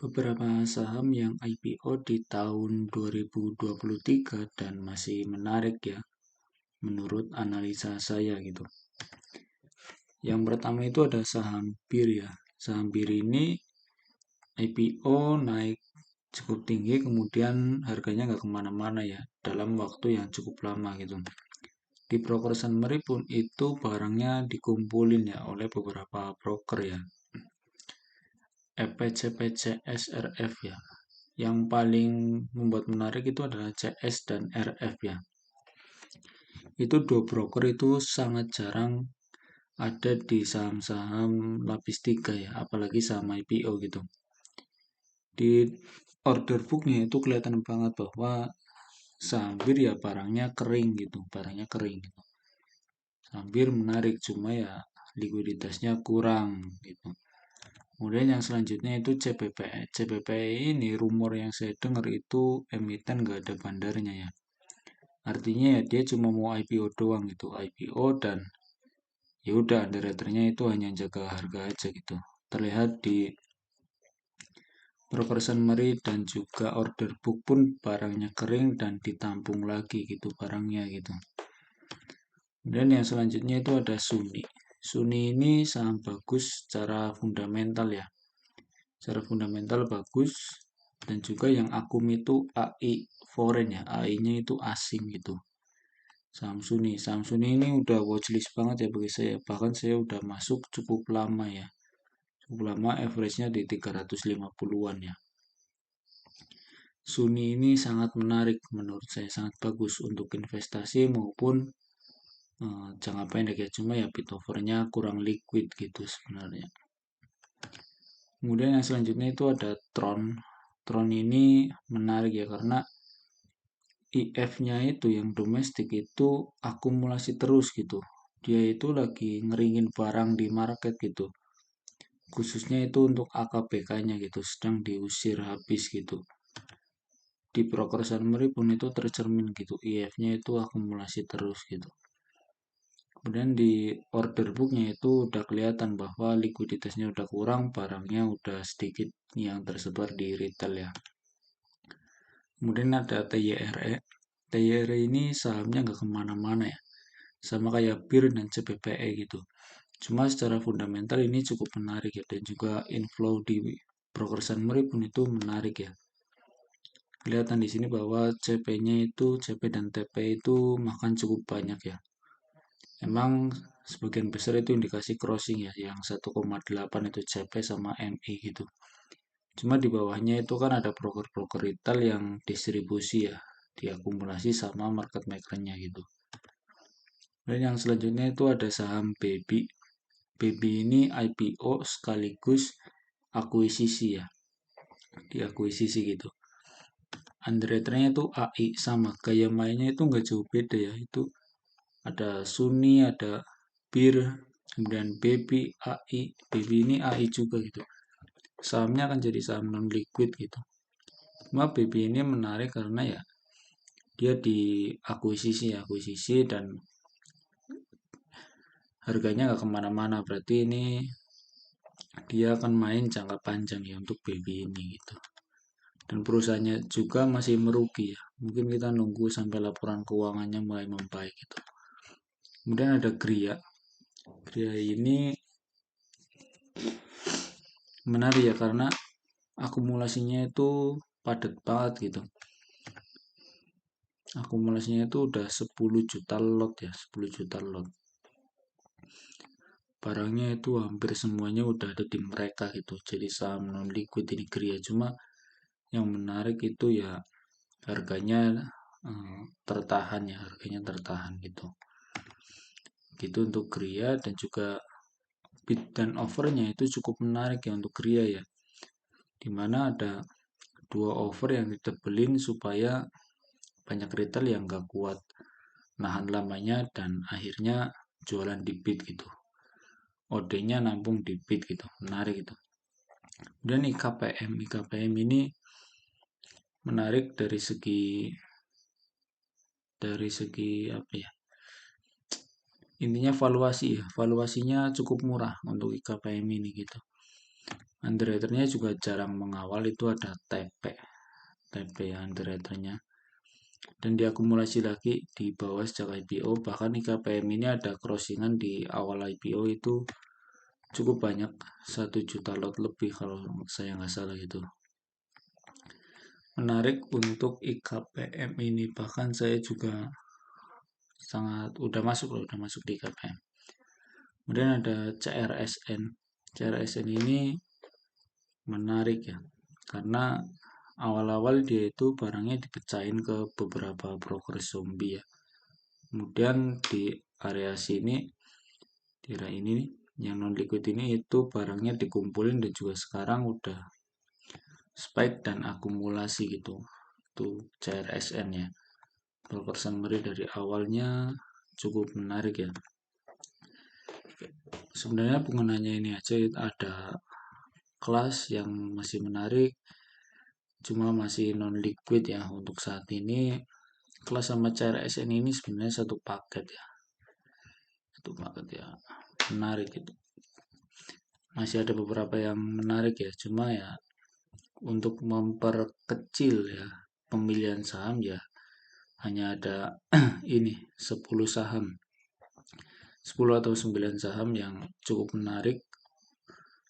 Beberapa saham yang IPO di tahun 2023 dan masih menarik ya, menurut analisa saya gitu. Yang pertama itu ada saham BIR ya. Saham BIR ini IPO naik cukup tinggi, kemudian harganya nggak kemana-mana ya, dalam waktu yang cukup lama gitu. Di broker summary pun itu barangnya dikumpulin ya oleh beberapa broker ya. EPCPC SRF ya. Yang paling membuat menarik itu adalah CS dan RF ya. Itu dua broker itu sangat jarang ada di saham-saham lapis 3 ya, apalagi saham IPO gitu. Di order booknya itu kelihatan banget bahwa saham BIR ya barangnya kering gitu, barangnya kering gitu. Saham BIR menarik, cuma ya likuiditasnya kurang gitu. Kemudian yang selanjutnya itu CPPE. CPPE ini rumor yang saya dengar itu emiten gak ada bandarnya ya. Artinya ya dia cuma mau IPO doang gitu, IPO dan ya udah underwriternya itu hanya jaga harga aja gitu. Terlihat di broker summary dan juga order book pun barangnya kering dan ditampung lagi gitu barangnya gitu. Dan yang selanjutnya itu ada Suni. Suni ini saham bagus secara fundamental ya. Secara fundamental bagus dan juga yang akum itu AI foreign ya. AI-nya itu asing gitu. Saham Suni ini udah watchlist banget ya bagi saya. Bahkan saya udah masuk cukup lama ya. Cukup lama average-nya di 350-an ya. Suni ini sangat menarik menurut saya, sangat bagus untuk investasi maupun jangka pendek ya. Cuma ya bit offer-nya kurang liquid gitu sebenarnya. Kemudian yang selanjutnya itu ada Tron. Tron ini menarik ya karena IF-nya itu yang domestik itu akumulasi terus gitu. Dia itu lagi ngeringin barang di market gitu. Khususnya itu untuk AKBK-nya gitu, sedang diusir habis gitu. Di broker summary pun itu tercermin gitu, IF-nya itu akumulasi terus gitu. Kemudian di order booknya itu udah kelihatan bahwa likuiditasnya udah kurang, barangnya udah sedikit yang tersebar di retail ya. Kemudian ada TYRE. TYRE ini sahamnya nggak kemana-mana ya, sama kayak BIR dan CPPE gitu. Cuma secara fundamental ini cukup menarik ya, dan juga inflow di broker summary pun itu menarik ya. Kelihatan di sini bahwa CP-nya itu, CP dan TP itu makan cukup banyak ya. Emang sebagian besar itu indikasi crossing ya, yang 1,8 itu CP sama MI gitu. Cuma di bawahnya itu kan ada broker-broker retail yang distribusi ya, diakumulasi sama market maker-nya gitu. Dan yang selanjutnya itu ada saham Baby. Baby ini IPO sekaligus akuisisi ya, diakuisisi gitu. Underwriternya itu AI, sama gaya mainnya itu nggak jauh beda ya. Itu ada Suni, ada BIR, kemudian Baby, AI. Baby ini AI juga gitu. Sahamnya akan jadi saham non liquid gitu. Cuma Baby ini menarik karena ya dia di akuisisi dan harganya nggak kemana-mana. Berarti ini dia akan main jangka panjang ya untuk Baby ini gitu. Dan perusahaannya juga masih merugi ya. Mungkin kita nunggu sampai laporan keuangannya mulai membaik gitu. Kemudian ada Gria. Gria ini menarik ya karena akumulasinya itu padat banget gitu. Akumulasinya itu udah 10 juta lot ya, 10 juta lot. Barangnya itu hampir semuanya udah ada di mereka gitu. Jadi saham non liquid ini Gria, cuma yang menarik itu ya harganya tertahan ya, harganya tertahan gitu. Gitu untuk Gria, dan juga bid dan offernya itu cukup menarik ya untuk Gria ya. Dimana ada dua offer yang ditebelin supaya banyak retail yang gak kuat nahan lamanya dan akhirnya jualan di bid gitu. OD-nya nampung di bid gitu, menarik gitu. Dan IKPM ini menarik dari segi apa ya? Intinya valuasi ya, valuasinya cukup murah untuk IKPM ini gitu. Underwriternya juga jarang mengawal, itu ada TP ya underwriternya, dan diakumulasi lagi di bawah sejak IPO. Bahkan IKPM ini ada crossingan di awal IPO itu cukup banyak, 1 juta lot lebih kalau saya nggak salah gitu. Menarik untuk IKPM ini, bahkan saya juga sangat udah masuk di IKPM. Kemudian ada CRSN. CRSN ini menarik ya, karena awal-awal dia itu barangnya dipecahin ke beberapa broker zombie ya. Kemudian di area sini, di area ini yang non liquid ini itu barangnya dikumpulin dan juga sekarang udah spike dan akumulasi gitu. Itu CRSN ya. Broker summary dari awalnya cukup menarik ya. Sebenarnya penggunanya ini aja, ada kelas yang masih menarik, cuma masih non liquid ya untuk saat ini. Kelas sama CRSN ini sebenarnya satu paket ya, menarik gitu. Masih ada beberapa yang menarik ya, cuma ya untuk memperkecil ya pemilihan saham ya hanya ada ini 10 saham, 10 atau 9 saham yang cukup menarik.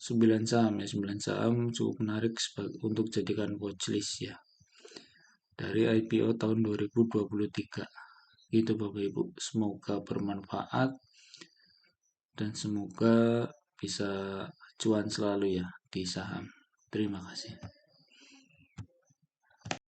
9 saham ya, 9 saham cukup menarik untuk jadikan watchlist ya dari IPO tahun 2023. Itu Bapak Ibu, semoga bermanfaat dan semoga bisa cuan selalu ya di saham. Terima kasih.